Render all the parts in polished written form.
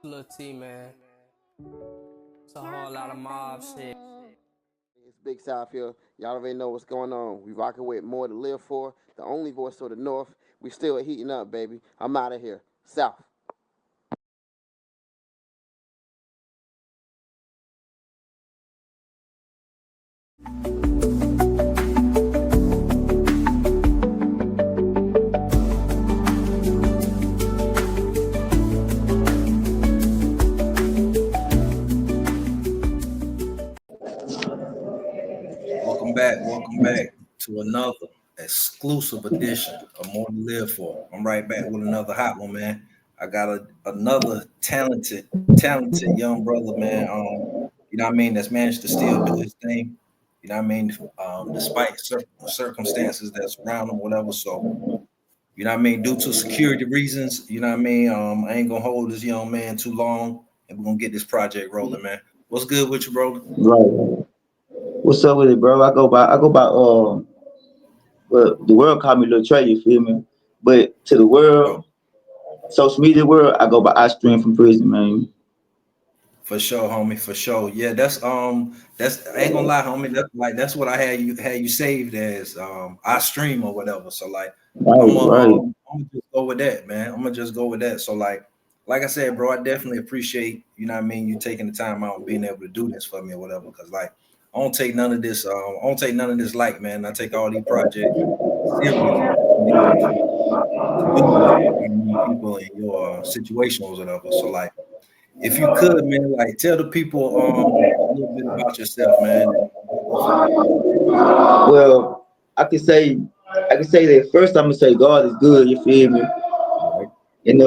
Little T, man. It's a whole lot of mob shit. It's Big South here. Y'all already know what's going on. We rocking with More to Live For, the only voice of the North. We still heating up, baby. I'm out of here. South. Welcome back to another exclusive edition of More to Live For. I'm right back with another hot one, man. I got another talented young brother, man. You know what I mean, that's managed to still do his thing. You know what I mean, despite circumstances that surround him, whatever. So, you know what I mean, due to security reasons, you know what I mean. I ain't gonna hold this young man too long, and we're gonna get this project rolling, man. What's good with you, bro? Right. What's up with it, bro? I go by well, the world call me Lil Trey, you feel me? But to the world, social media world, I go by IStreamFromPrison, man. For sure, homie. For sure. Yeah, that's I ain't gonna lie, homie. That's what I had you saved as I stream or whatever. So like Right, right. I'm gonna just go with that, man. I'm gonna just go with that. So like I said, bro, I definitely appreciate, you know what I mean, you taking the time out and being able to do this for me or whatever. Cause like I don't take none of this, I don't take none of this light, man. I take all these projects serious to do with, you know, people in your situation or whatever. So like if you could, man, like tell the people a little bit about yourself, man, and go from there. Well, I can say that first I'm gonna say God is good, you feel me? Right, And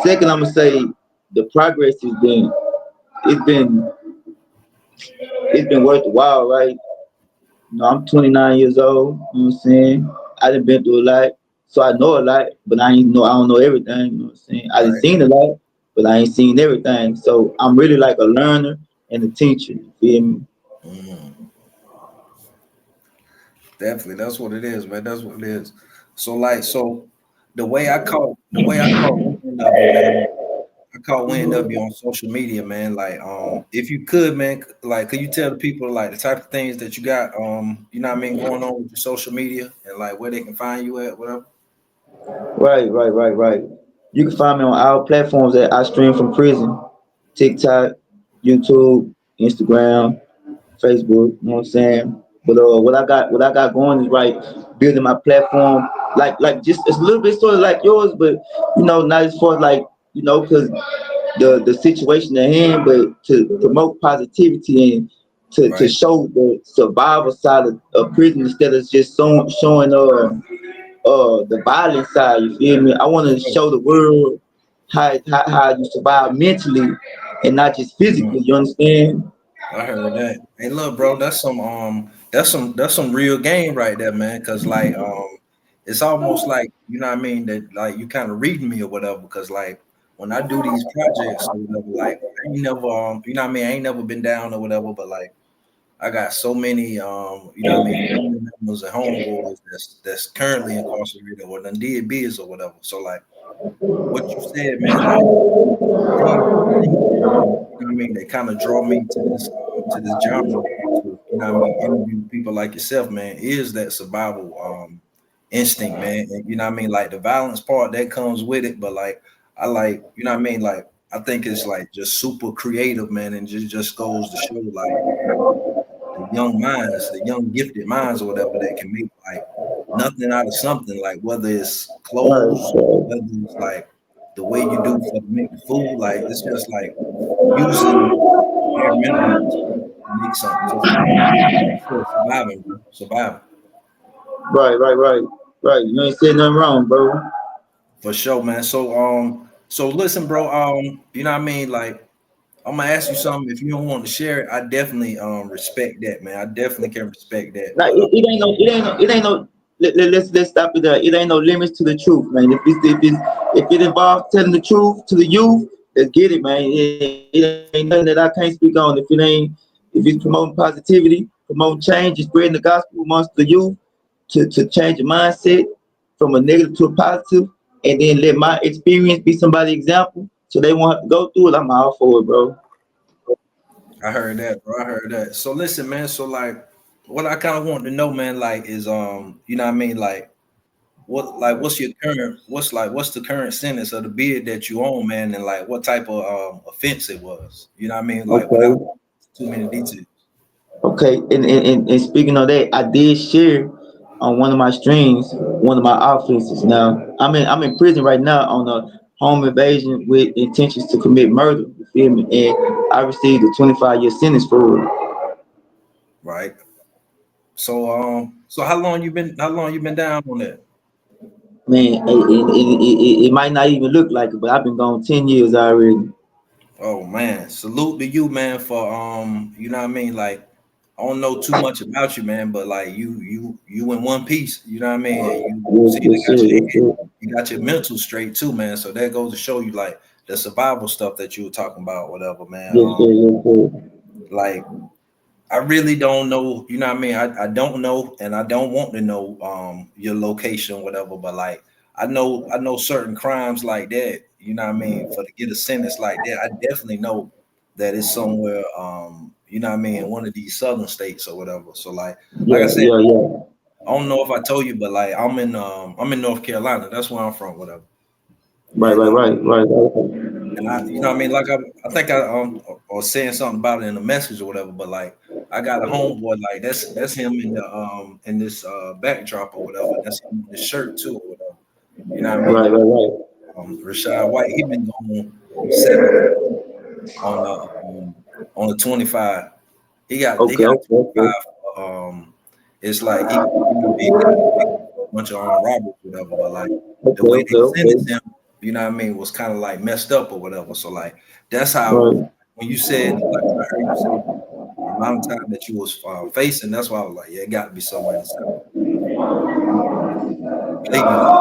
second I'm gonna say the progress it's been it's been worth the while, right? You know, I'm 29 years old, you know what I'm saying? I done been through a lot, so I know a lot, but I don't know everything, you know what I'm saying? I done right. seen a lot, but I ain't seen everything. So I'm really like a learner and a teacher, you feel me? Mm, definitely, that's what it is, man. That's what it is. So the way I caught wind of you, man. I caught wind of you on social media, man. Like, if you could, man, like, could you tell the people like the type of things that you got, you know what I mean, going on with your social media and like where they can find you at, whatever. Right. You can find me on our platforms that I stream from prison, TikTok, YouTube, Instagram, Facebook, you know what I'm saying? But what I got going is right, building my platform like just it's a little bit sort of like yours, but not as far as like, because the situation at hand, but to promote positivity and to Right. show the survival side of prison instead of just showing the violent side, you feel me? I want to Sure. show the world how you survive mentally and not just physically, Mhm. you understand? I heard that. Hey, look, bro, that's some real game right there, man. Cause like it's almost like, you know what I mean, that like you kind of reading me or whatever. Cause like when I do these projects or whatever, like I ain't never you know what I mean, I ain't never been down or whatever, but like I got so many you know what I mean, family members and homeboys that's currently incarcerated or done did biz or whatever. So like what you said, man, like things you know what I mean, that kind of draw me to this genre to, you know what I mean, interview people like yourself, man, is that survival instinct, man. And you know what I mean, like the violence part that comes with it, but like I like, you know what I mean, like I think it's like just super creative, man, and just goes to show like the young minds, the young gifted minds or whatever that can make like nothing out of something, like whether it's clothes, Right. whether it's like the way you do for to make the food, like it's just like using bare minimum to make something. Just like you said, surviving, bro. Surviving. Right. You ain't saying nothing wrong, bro. For sure, man. So listen, bro, you know what I mean? Like I'm gonna ask you something. If you don't want to share it, I definitely respect that, man. I definitely can respect that. Like But it ain't no. Let's stop it there. It ain't no limits to the truth, man. If it involves telling the truth to the youth, let's get it, man. It ain't nothing that I can't speak on. If it's promoting positivity, promoting change, and spreading the gospel amongst the youth to change your mindset from a negative to a positive, and then let my experience be somebody's example. so they won't have to go through it. I'm all for it, bro. I heard that, bro. I heard that. So listen, man. So like, what I kind of want to know, man, like, is you know what I mean, like, what's your current, what's the current sentence of the bid that you own, man, and like, what type of offense it was, you know what I mean, like, without Okay. too many details. Okay, and speaking of that, I did share on one of my streams one of my offenses. Now I'm in prison right now on a home invasion with intentions to commit murder. You feel me? And I received a 25-year sentence for it. Right. So how long you been down on that? Man, it might not even look like it, but I've been gone 10 years already. Oh man, salute to you, man, for you know what I mean, like, I don't know too much about you, man, but like, you in one piece, you know what I mean, and you Yes, seem to yes, sir. got your Yes, head, sir. you got your mental straight too, man. So that goes to show you, like, the survival stuff that you were talking about, whatever, man. Yes, sir. Yes, sir. Like, I really don't know, you know what I mean? I don't know, and I don't want to know your location, whatever, but like, I know certain crimes like that, you know what I mean, for to get a sentence like that, I definitely know that it's somewhere you know what I mean, in one of these southern states or whatever. So like I Yeah, said, yeah, yeah. I don't know if I told you, but like, I'm in North Carolina. That's where I'm from, whatever. Right, And right, right, right, right. I, you know what I mean? Like, I think I or saying something about it in a message or whatever, but like, I got a homeboy, like, that's him in the in this backdrop or whatever. That's him in the shirt too or whatever. You know what I mean? Right, right, right. Rashad White, he been going 17 on on the 25. He Okay, got okay, okay. 25 it's like he, you know what I mean, got convicted of a bunch of robberies or whatever, but like, the Okay, way they okay, okay. sentenced him, you know what I mean, was kind of like messed up or whatever. So like, that's how, Right. when you said, like, when I heard you say the amount of time that you was facing, that's why I was like, yeah, it got to be somewhere in the South. Completely like,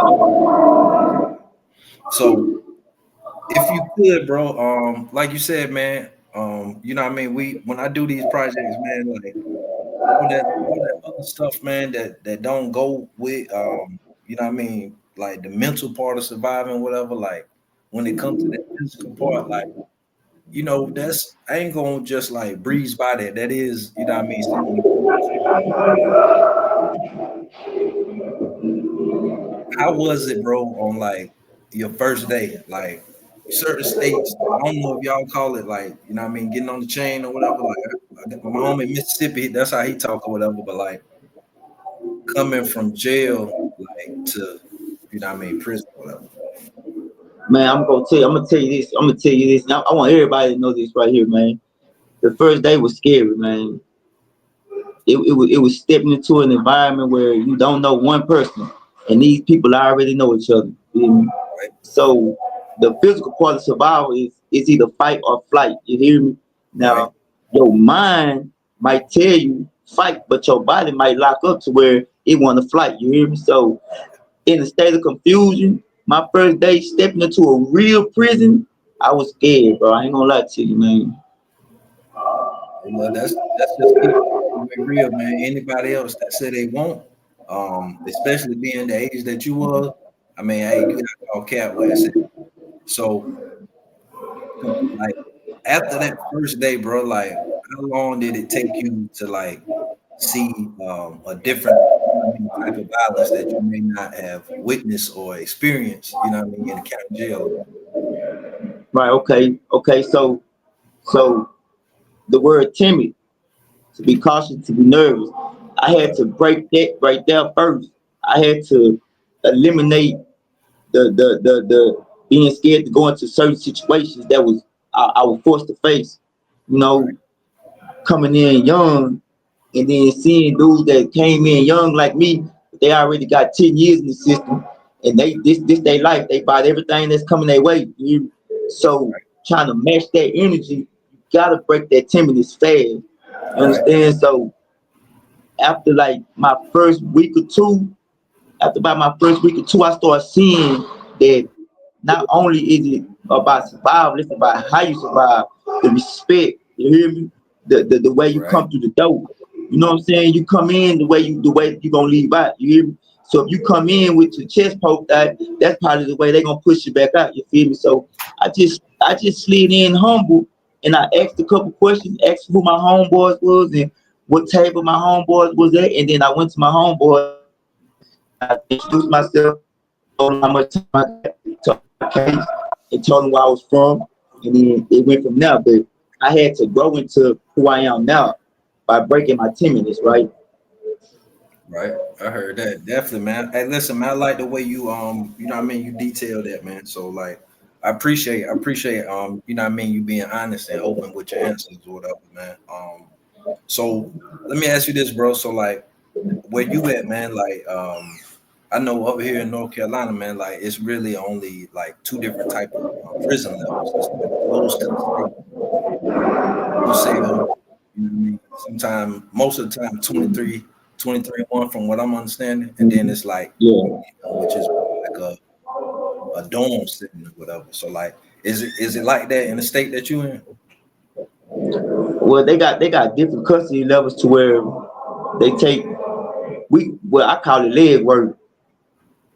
so if you could, bro, like you said, man, you know what I mean, we, when I do these projects, man, like, all that other stuff, man, that don't go with you know what I mean, like, the mental part of surviving, whatever, like, when it comes to that physical part, like, you know, that's, I ain't gonna just like breeze by that. That is, you know what I mean, something you focus on. How was it, bro, on like your first day? Like, certain states, I don't know if y'all call it, like, you know what I mean, getting on the chain or whatever. Like, I got my home in Mississippi, that's how he talk or whatever, but like, coming from jail, like, to, you know what I mean, prison or whatever. Man, I'm gonna tell you this. I'm gonna tell you this. Now, I want everybody to know this right here, man. The first day was scary, man. It was stepping into an environment where you don't know one person, and these people already know each other. You hear me? Right, So the physical part of survival is either fight or flight. You hear me? right, Now, your mind might tell you fight, but your body might lock up to where it want to flight. You hear me? So in a state of confusion, my first day stepping into a real prison, I was scared, bro. I ain't gonna lie to you, man. hey, look, that's just keep it real, man. Anybody else that say they won't, especially being the age that you was, I mean, hey, you gotta call Cat where it's at. So, like, after that first day, bro, like, how long did it take you to like see a different, you know what I mean, type of violence that you may not have witnessed or experienced, you know what I mean, in the county jail? Right, okay, okay. So the word timid, to be cautious, to be nervous. I had Right, to break that right there first. I had to eliminate the being scared to go into certain situations that I was forced to face. You right, know, coming in young and then seeing dudes that came in young like me, they already got 10 years in the system, and this their life. They bought everything that's coming their way. So trying to match that energy, you gotta break that timidness fast. You right, understand? So after like my first week or two, after about my first week or two, I started seeing that not only is it about survival, it's about how you survive, the respect. You hear me? The way you right, come through the door. You know what I'm saying? You come in the way you gonna leave out. You hear me? So if you come in with your chest poked out, that's probably the way they gonna push you back out. You feel me? So I I just slid in humble and I asked a couple questions, asked who my homeboys was and what table my homeboys was at, and then I went to my homeboy, I introduced myself, told him how much time I got, told him my case, and told him where I was from, and then it went from there. But I had to grow into who I am now by breaking my timidness, right? Right. I heard that. Definitely, man. Hey, listen, man, I like the way you you know what I mean, you detail that, man. So like I appreciate you know what I mean, you being honest and open with your answers or whatever, man. So let me ask you this, bro. So like where you at, man, like I know over here in North Carolina, man, like it's really only like two different type of prison levels. It's like closed custody, full cell, you know what I mean? Sometimes most of the time 23-1 from what I'm understanding. And then it's like, Yeah. which is like a dorm setting or whatever. So like is it like that in the state that you in? Well, they got different custody levels to where they take I call it leg work.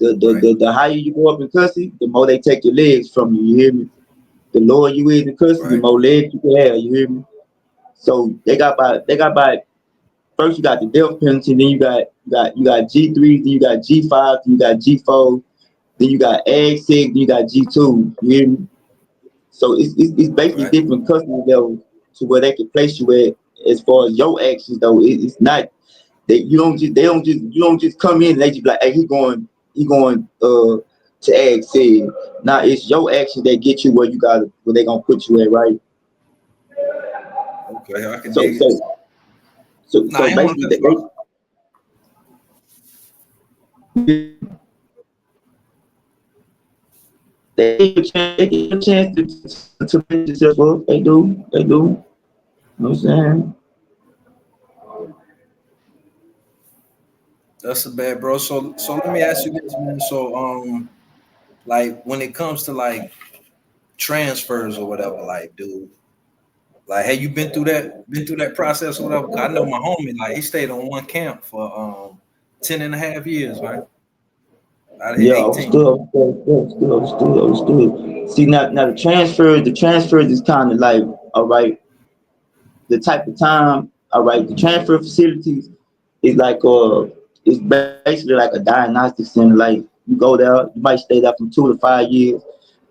Right, The higher you go up in custody, the more they take your legs from you. You hear me? The lower you is in custody, the right, more legs you can have. You hear me? So they got by first you got the death penalty, then you got G3s, then you got G5, then you got G4, then you got Ag 6, then you got G2. You hear me? So it's basically right. different custody levels to where they can place you at as far as your actions though. It's not you don't just come in and they just be like, hey, he going to Ag 6. Now it's your actions that get you where they gonna put you at, right? Okay, I can So dig it. so so Nah, I so ain't want to basically cut you off. they give you a chance to make yourself up. They do. You know what I'm saying? That's a bad, bro. So let me ask you this, man. So like when it comes to like transfers or whatever, like dude, like have you been through that process or whatever? 'Cause I know my homie, like he stayed on one camp for 10 and a half years, right? Out of his Yeah, 18. understood. See now the transfers is kind of like, all right, the type of time, all right, the transfer facilities is like it's basically like a diagnostic center. Like you go there, you might stay there from 2 to 5 years,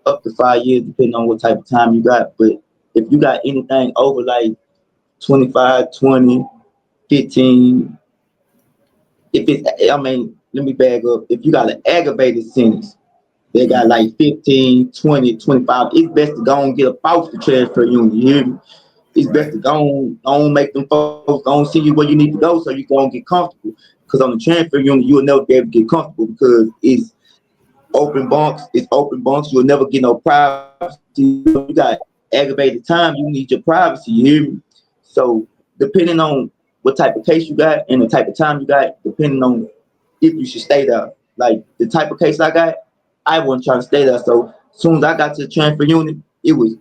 up to 5 years, depending on what type of time you got. But if you got anything over like 25, 20, 15, if it's, I mean, let me bag up. If you got an aggravated sentence, they got Mm-hmm. like 15, 20, 25. It's best to go and get a foster transfer unit. You hear me? It's best Right. to go on make them folks go and see you where you need to go so you go and get comfortable. Because on the transfer unit, you'll never be able to get comfortable because it's open bunks. It's open bunks. You'll never get no privacy. You got aggravated time. You need your privacy. You hear me? So depending on what type of case you got and the type of time you got, depending on if you should stay there. Like the type of case I got, I wasn't trying to stay there. So as soon as I got to the transfer unit, it was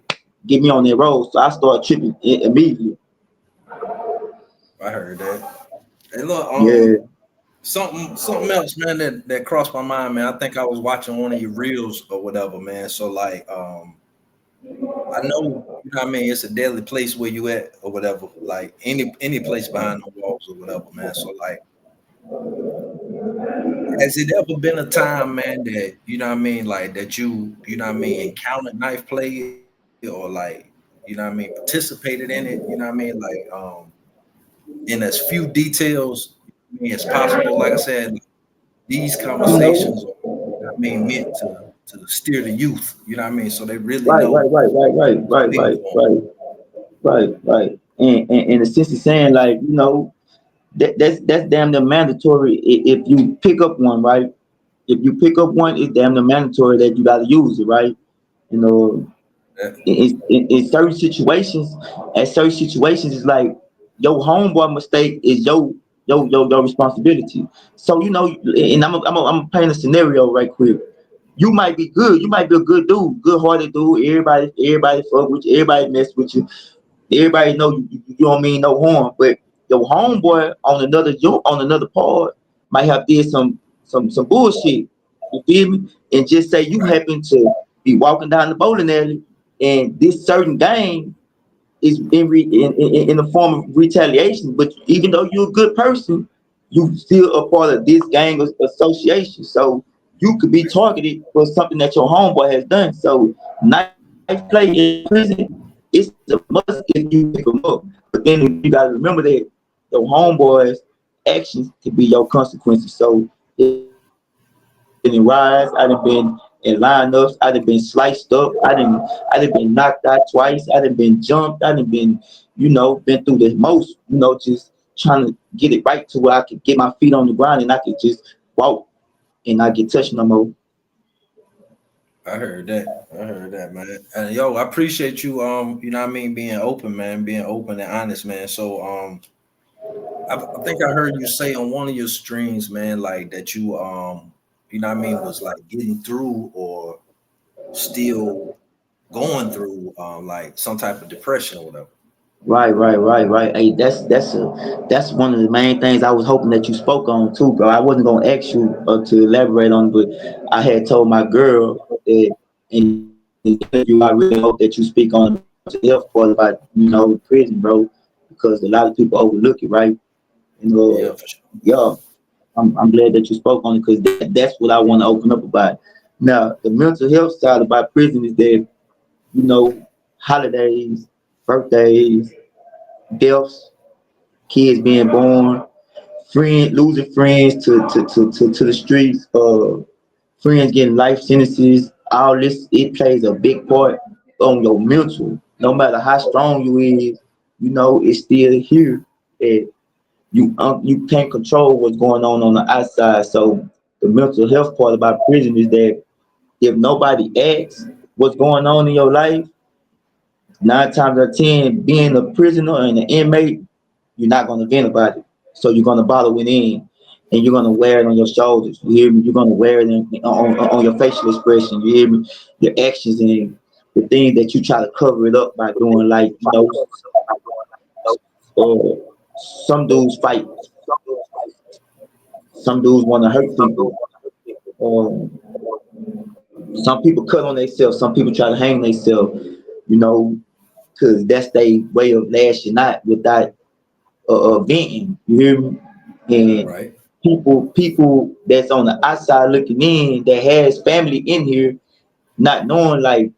get me on that road. So I started tripping immediately. I heard that. Hey, look, Yeah. something else, man, that crossed my mind, man. I think I was watching one of your reels or whatever, man. So like, I know, you know what I mean, it's a deadly place where you at or whatever, like any place behind the walls or whatever, man. So like, has it ever been a time, man, that you know what I mean, like that you know what I mean, encountered knife play or like, you know what I mean, participated in it, you know what I mean, like in as few details I mean, as possible. Like I said, these You conversations know, are, you know what I mean, meant to steer the youth, you know what I mean, so they really right, right, know right, right, right, what's right, waiting right, for them. right, right. And in the sense of saying, like, that's damn near mandatory if you pick up one, right? If you pick up one, it's damn near mandatory that you gotta use it, right? You know, Yeah. in certain situations, it's like your homeboy mistake is your responsibility. So and I'm paint a scenario right quick. You might be good. You might be a good dude, good-hearted dude. Everybody fuck with you. Everybody mess with you. Everybody know you don't mean no harm. But your homeboy on another part might have did some bullshit. You feel me? And just say you Right. happen to be walking down the bowling alley. And this certain gang is in the form of retaliation. But even though you're a good person, you still a part of this gang association. So you could be targeted for something that your homeboy has done. So knife play in prison, it's a must if you pick them up. But then you gotta remember that your homeboys' actions could be your consequences. So it been in rides, I done been in lineups, I done been sliced up, I done been knocked out twice, I done been jumped, I done been, been through the most, just trying to get it right to where I could get my feet on the ground and I could just walk and not get touched no more. I heard that. I heard that, man. And yo, I appreciate you. You know what I mean, being open, man, being open and honest, man. So, I think I heard you say on one of your streams, man, like that you, you know what I mean, was like getting through or still going through, like some type of depression or whatever. Right. Hey, that's one of the main things I was hoping that you spoke on too, bro. I wasn't gonna ask you to elaborate on, but I had told my girl that in the interview, I really hope that you speak on the mental health part about prison, bro, because a lot of people overlook it, right? And Yeah, for sure. yeah, I'm glad that you spoke on it because that's what I want to open up about. Now, the mental health side about prison is that you know holidays, birthdays, deaths, kids being born, losing friends to the streets, friends getting life sentences, all this it plays a big part on your mental. No matter how strong you is, it's still here. And you can't control what's going on the outside. So the mental health part about prison is that if nobody asks what's going on in your life, 9 times out of 10, being a prisoner and an inmate, you're not gonna vent about it. So you're gonna bottle it in, and you're gonna wear it on your shoulders. You hear me? You're gonna wear it on your facial expression. You hear me? Your actions and the things that you try to cover it up by doing, like uh, some dudes fight, some dudes want to hurt people. Some people cut on themselves. Some people try to hang themselves. You know, because that's their way of lashing out without venting. You hear me? And Right. people that's on the outside looking in that has family in here, not knowing like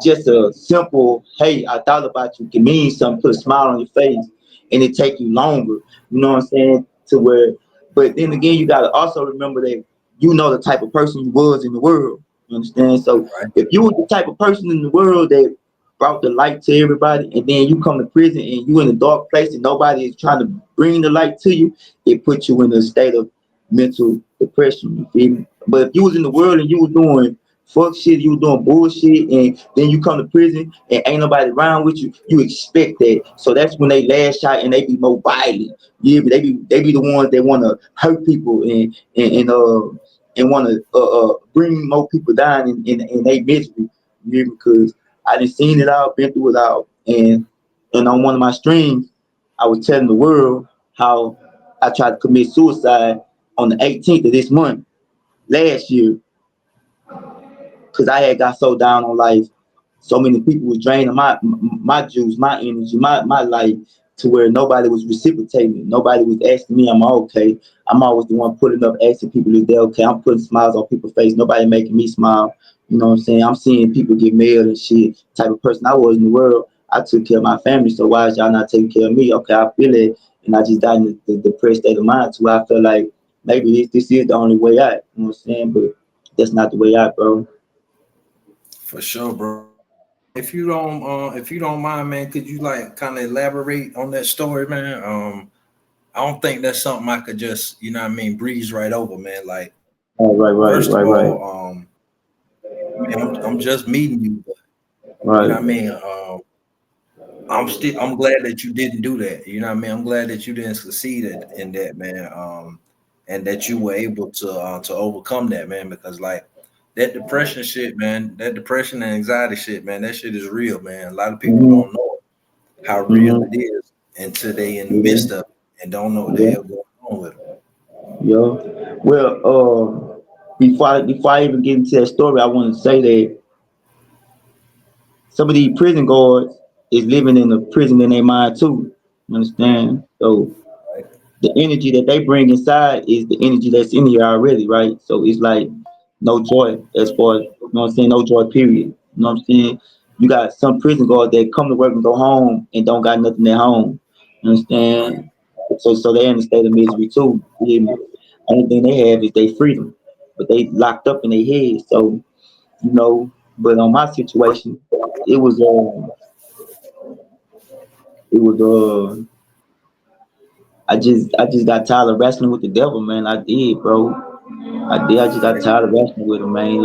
just a simple "Hey, I thought about you" can mean something, put a smile on your face, and it take you longer. You know what I'm saying? To where, but then again, you gotta also remember that the type of person you was in the world. You understand? So Right. if you was the type of person in the world that brought the light to everybody, and then you come to prison and you in a dark place and nobody is trying to bring the light to you, it puts you in a state of mental depression. You feel me? But if you was in the world and you was doing fuck shit, you doing bullshit, and then you come to prison and ain't nobody around with you, you expect that. So that's when they lash out and they be more violent. Yeah, but they be the ones that want to hurt people and want to bring more people down in their misery. Yeah, because I done seen it all, been through it all, and on one of my streams, I was telling the world how I tried to commit suicide on the 18th of this month last year because I had got so down on life. So many people was draining my juice, my energy, my life to where nobody was reciprocating. Nobody was asking me, "Am I okay?" I'm always the one putting up, asking people if they're okay. I'm putting smiles on people's face. Nobody making me smile. You know what I'm saying? I'm seeing people get mail and shit. Type of person I was in the world. I took care of my family. So why is y'all not taking care of me? Okay, I feel it, and I just got in the depressed state of mind to where I feel like maybe this is the only way out. You know what I'm saying? But that's not the way out, bro. For sure, bro. If you don't mind, man, could you like kind of elaborate on that story, man? I don't think that's something I could just, you know what I mean, breeze right over, man. Like, Oh, first of right. all, man, I'm just meeting you, but you know Right. what I mean. I'm glad that you didn't do that. You know what I mean. I'm glad that you didn't succeed in that, man. And that you were able to overcome that, man. Because like that depression shit, man, that depression and anxiety shit, man, that shit is real, man. A lot of people Mm-hmm. don't know how real Mm-hmm. it is until they in the Yeah. midst of it and don't know what the Yeah. hell going on with them. Yeah. Well, before I even get into that story, I want to say that some of these prison guards is living in the prison in their mind too. You understand? So Right. the energy that they bring inside is the energy that's in here already, right? So it's like no joy as far as, you know what I'm saying, no joy period. You know what I'm saying? You got some prison guards that come to work and go home and don't got nothing at home. You Right. understand? So they in a state of misery too. You hear me? Only thing they have is their freedom. But they locked up in their head. So, you know, but on my situation, it was it was I just got tired of wrestling with the devil, man. I did, bro. I did. I just got Right. tired of wrestling with him, man.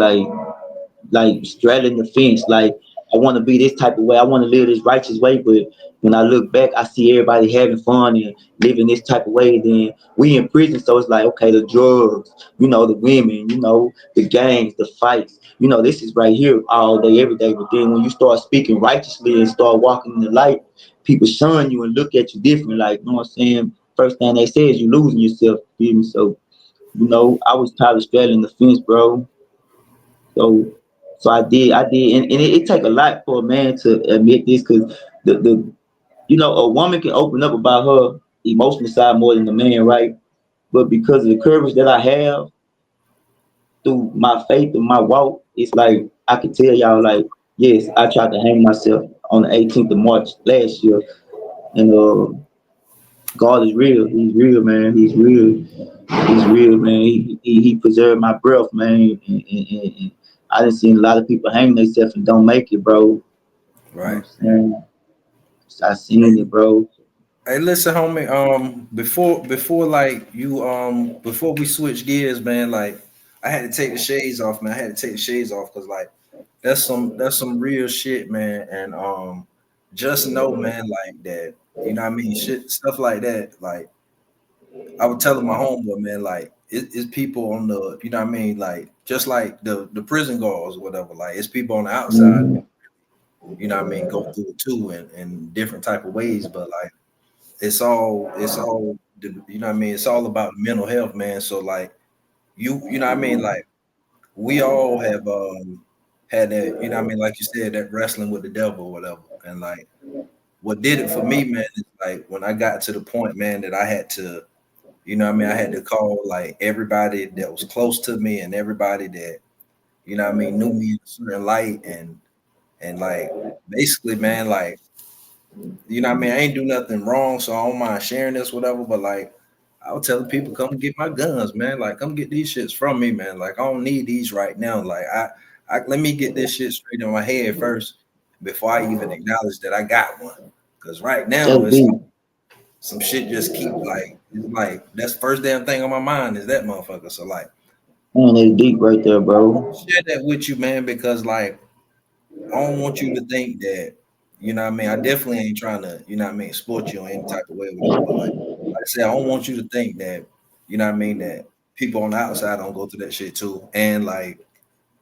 Like straddling the fence. Like I want to be this type of way. I want to live this righteous way. But when I look back, I see everybody having fun and living this type of way. Then we in prison, so it's like, okay, the drugs, you know, the women, you know, the gangs, the fights. You know, this is right here all day, every day. But then when you start speaking righteously and start walking in the light, people shun you and look at you different. Like, you know what I'm saying? First thing they say is you losing yourself. You feel me? So, you know, I was tired of straddling the fence, bro. So, so I did, and it take a lot for a man to admit this, because the you know, a woman can open up about her emotional side more than the man, right? But because of the courage that I have through my faith and my walk, it's like I can tell y'all, like, yes, I tried to hang myself on the 18th of March last year, and God is real. He's real, man. He's real. He's real, man. He preserved my breath, man. And I done seen a lot of people hang themselves and don't make it, bro. You know what Right. I'm saying? I seen it, bro. Hey, listen, homie. Before like you before we switch gears, man. Like, I had to take the shades off, man. I had to take the shades off because like that's some real shit, man. And just know, man, like that. You know what I mean? Shit, stuff like that. Like I was telling my homeboy, man, like it's people on the, you know what I mean, like just like the prison guards or whatever. Like it's people on the outside, Mm-hmm. you know what I mean, go through it too in different type of ways. But like it's all you know what I mean, it's all about mental health, man. So like you know what I mean, like we all have had that, you know what I mean, like you said, that wrestling with the devil or whatever. And like what did it for me, man, is like when I got to the point, man, that I had to, you know what I mean, I had to call like everybody that was close to me and everybody that, you know what I mean, knew me in a certain light, and like basically, man, like, you know what I mean, I ain't do nothing wrong, so I don't mind sharing this, whatever. But like I was telling people, come get my guns, man. Like, come get these shits from me, man. Like, I don't need these right now. Like, I let me get this shit straight in my head first before I even acknowledge that I got one. Cause right now That's it's deep. like some shit just keep like, it's like that's the first damn thing on my mind is that motherfucker. So like Man, that's deep right there, bro. share that with you, man, because like I don't want you to think that, you know what I mean? I definitely ain't trying to, you know what I mean, exploit you in any type of way or whatever. But like I said, I don't want you to think that, you know what I mean, that people on the outside don't go through that shit too. And like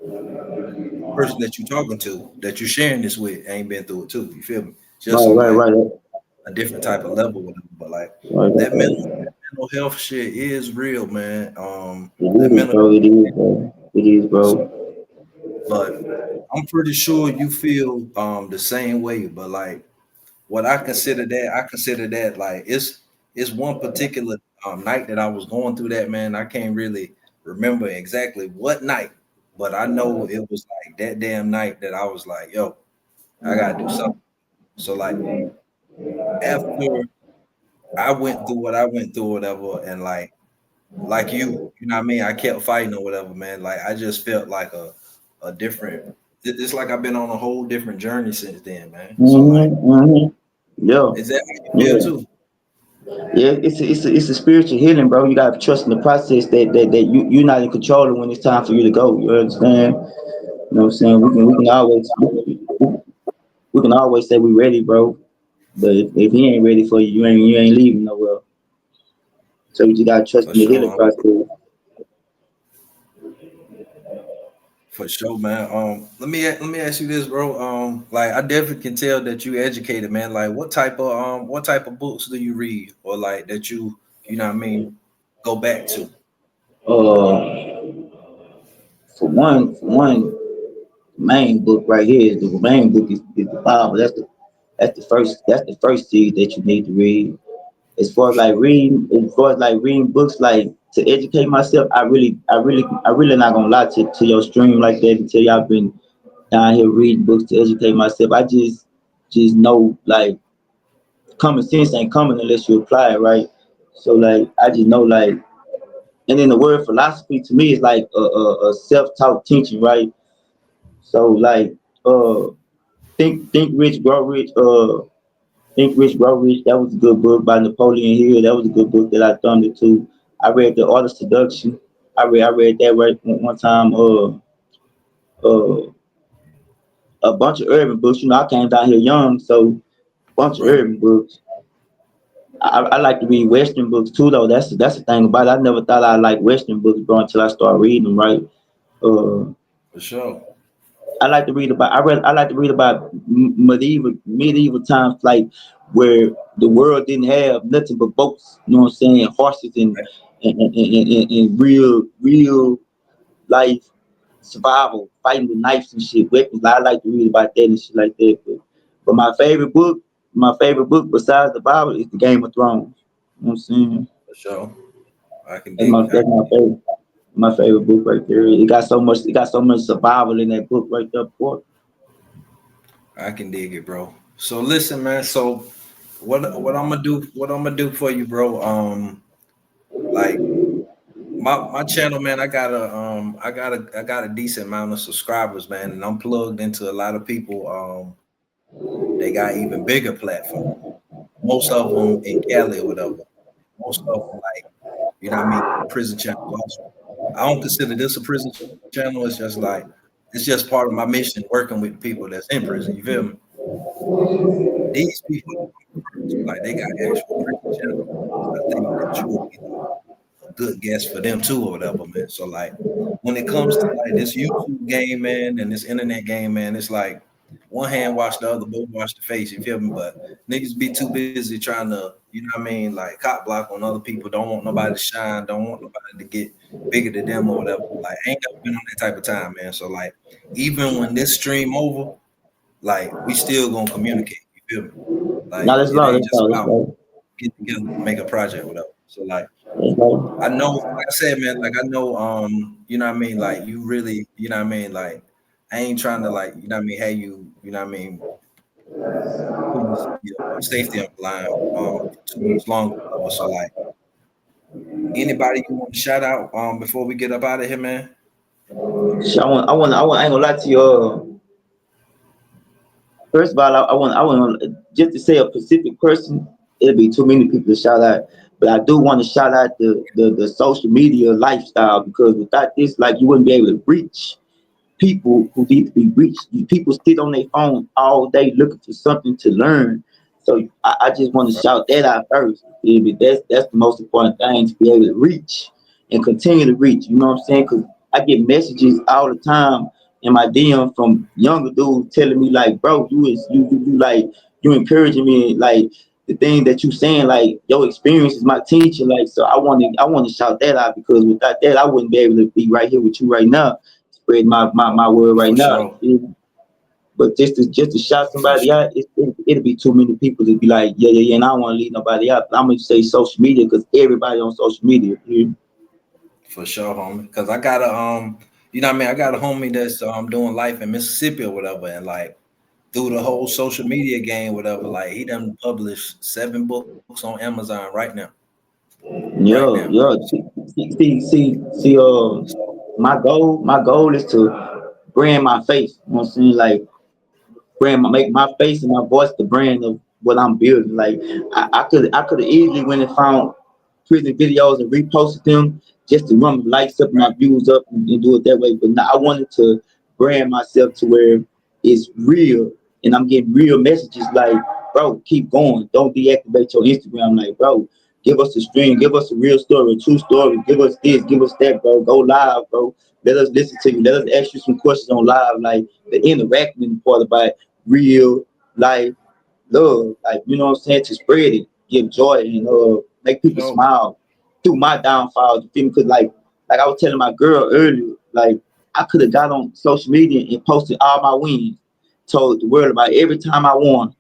the person that you're talking to, that you're sharing this with, ain't been through it too. You feel me? Just Right, on right, like right, a different type of level, whatever. But like right, that mental, right. mental health shit is real, man. It That is, mental bro. It is, bro. It is, so, bro. but I'm pretty sure you feel the same way. But like what I consider that like it's one particular night that I was going through that, man. I can't really remember exactly what night, but I know it was like that damn night that I was like, yo, I gotta do something. So like after I went through what I went through, whatever, and like you know what I mean, I kept fighting or whatever, man. Like I just felt like a different, it's like I've been on a whole different journey since then, man. So like, Mm-hmm, mm-hmm. Yeah, is that how you feel yeah. too? Yeah, it's a spiritual healing, bro. You gotta trust in the process that you're not in control of when it's time for you to go. You understand? You know what I'm saying? We can always say we ready, bro. But if he ain't ready for you, you ain't leaving nowhere. So you just gotta trust For in the healing sure. process. For sure, man. Let me ask you this, bro. Like I definitely can tell that you educated, man. Like what type of books do you read, or like that you know what I mean, go back to? Uh, for one, main book right here is the main book is the Bible. That's the first seed that you need to read. For sure. As far as like reading books like to educate myself, I really not gonna lie to your stream like that and tell you I've been down here reading books to educate myself. I just know like common sense ain't coming unless you apply it, right? So like I just know like, and then the word philosophy to me is like a self-taught teaching, right? So like uh think rich grow rich, think Rich Grow Rich. That was a good book by Napoleon Hill. That was a good book that I thumbed it to. I read The Art of Seduction. I read that right one time. Uh, a bunch of urban books. You know, I came down here young, so a bunch of Right. urban books. I like to read Western books too, though. That's the thing about it. I never thought I liked Western books, bro, until I started reading them. Right. Uh, For sure. I like to read about medieval times, like where the world didn't have nothing but boats. You know what I'm saying? Horses and real life survival, fighting with knives and shit, weapons. I like to read about that and shit like that. But my favorite book besides the Bible is the Game of Thrones. You know what I'm saying? For sure. I can That's my dig it. that's my favorite. My favorite book right there. It got so much survival in that book right there, boy. I can dig it, bro. So listen, man. So what I'm gonna do for you, bro? Like my channel, man. I got a decent amount of subscribers, man, and I'm plugged into a lot of people. They got even bigger platforms. Most of them in Cali or whatever. Most of them like what I mean, prison channels. Also, I don't consider this a prison channel. It's just part of my mission, working with the people that's in prison. You feel me? These people, like they got actual prison channels. I think that you would be a good guest for them too, or whatever, man. So like, when it comes to like this YouTube game, man, and this internet game, man, it's like one hand wash the other, both wash the face. You feel me? But niggas be too busy trying to, what I mean, like cop block on other people. Don't want nobody to shine. Don't want nobody to get bigger than them or whatever. Like, I ain't never been on that type of time, man. So like, even when this stream over, like we still gonna communicate. You feel me? Now Like let's it go. ain't Let's just go. Let's about go. get together to make a project, or whatever. So like Let's go. I know, like I said, man, like I know, you know what I mean, like you really, you know what I mean, like I ain't trying to like, you know what I mean, hey you, you know what I mean, put your safety on the line for too much longer, whatever. So like anybody you want to shout out before we get up out of here, man? So I ain't gonna lie to you. First of all, I want just to say a specific person. It'll be too many people to shout out, but I do want to shout out the social media lifestyle because without this, like you wouldn't be able to reach people who need to be reached. People sit on their phone all day looking for something to learn. So I just want to shout that out first. You feel me? That's the most important thing to be able to reach and continue to reach. You know what I'm saying? Because I get messages all the time in my DM from younger dudes telling me like, bro, you like you encouraging me like the thing that you saying like your experience is my teacher like so I want to shout that out because without that I wouldn't be able to be right here with you right now spread my word right For now. sure, But just to shout for somebody sure, out, it'll be too many people to be like, yeah, and I don't want to leave nobody out. But I'm gonna say social media because everybody on social media. for sure, homie. Cause I got a you know what I mean, I got a homie that's doing life in Mississippi or whatever, and like through the whole social media game, whatever, like he done published 7 books on Amazon right now. Right Yeah, now. yeah. See. My goal is to brand my face. You know what I'm saying? Like make my face and my voice the brand of what I'm building. Like I could have easily went and found prison videos and reposted them just to run my likes up, my Right. views up, and do it that way. But now I wanted to brand myself to where it's real, and I'm getting real messages like, "Bro, keep going. Don't deactivate your Instagram." Like, bro, give us a stream, give us a real story, a true story. Give us this, give us that, bro. Go live, bro. Let us listen to you. Let us ask you some questions on live, like the interacting part about real life love, like you know what I'm saying, to spread it, give joy, and make people Sure. smile through my downfalls. You feel me? Because like I was telling my girl earlier, like I could have got on social media and posted all my wins, told the world about every time I won,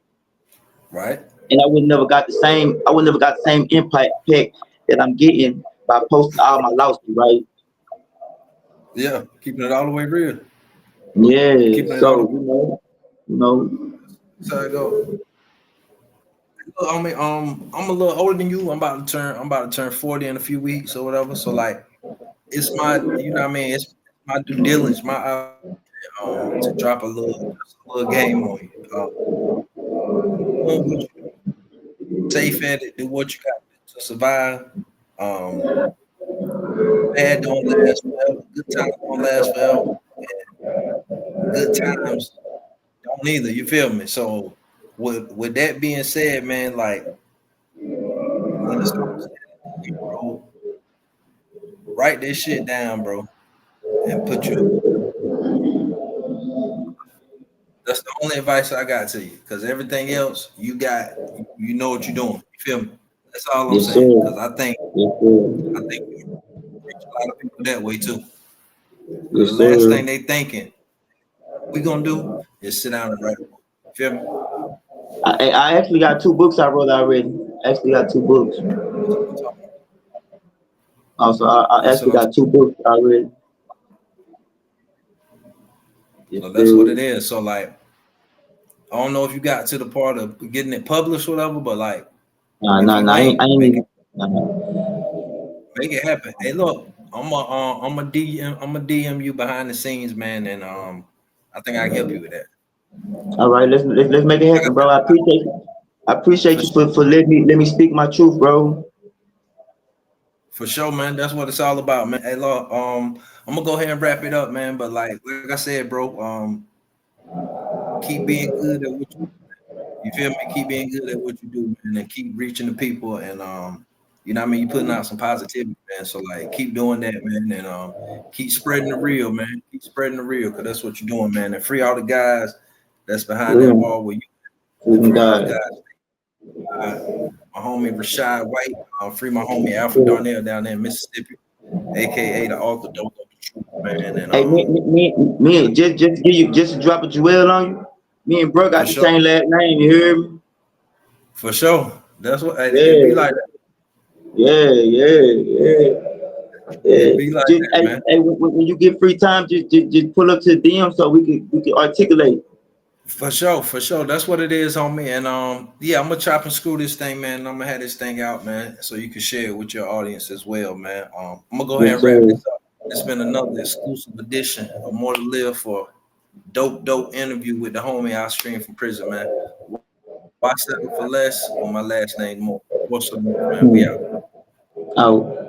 Right. and I would never got the same. I would never got the same impact that I'm getting by posting all my losses, right? Yeah, keeping it all the way real. Yeah. Keeping it all the So way. you know, That's how it go. Look, I mean, I'm a little older than you. I'm about to turn 40 in a few weeks or whatever. So like, it's my, you know what I mean. It's my due diligence, my to drop just a little game on you. Doing what you safe at it, do what you got to survive. Um, bad don't last forever. Good times don't last forever. Good times don't either. You feel me? So with that being said, man, like when it's all said and done, bro, write this shit down, bro, and put your. That's the only advice I got to you, because everything else you got, you know what you're doing. You feel me? That's all I'm yes saying. sir, Because yes sir, I think you reach a lot of people that way too. Because yes the last thing sir. they thinking we gonna do is sit down and write a book. You feel me? I actually got 2 books I wrote already. I actually got 2 books. That's what I'm talking about. Also, I That's actually what I'm got talking 2 books already. Yes about. So that's what sir. it is. So like, I don't know if you got to the part of getting it published or whatever, but like, Nah, if nah, you nah. I ain't, ain't make it even. Nah. happen. Hey, look, I'm a DM you behind the scenes, man, and I think I can help you with that. All right, let's make it Like I happen, bro. said, I appreciate for you sure, for let me speak my truth, bro. for sure, man. That's what it's all about, man. Hey, look, I'm gonna go ahead and wrap it up, man. But like I said, bro, keep being good at what you feel me. Keep being good at what you do, man, and keep reaching the people. And you know what I mean. You putting out some positivity, man. So like, keep doing that, man, and keep spreading the real, man. Keep spreading the real, cause that's what you're doing, man. And free all the guys that's behind that Freedom, wall with you, and freedom, free all the God. guys. My homie Rashad White, free my homie Alfred Darnell down there in Mississippi, aka the author dope of the truth, man. And Hey, just to drop a jewel on you. Me and bro for got the sure, same last name. You hear me? for sure. That's what it be Yeah, like. That. yeah, yeah, It yeah. be like Just that, man. hey, when you get free time, just pull up to the DM so we can articulate. For sure, for sure. That's what it is, homie. And yeah, I'm gonna chop and screw this thing, man. And I'm gonna have this thing out, man, so you can share it with your audience as well, man. I'm gonna go ahead Yes, and wrap sir. this up. It's been another exclusive edition of More to Live for dope interview with the homie I stream from prison, man. Why settle for less when my last name more? What's up, man? We out. Out.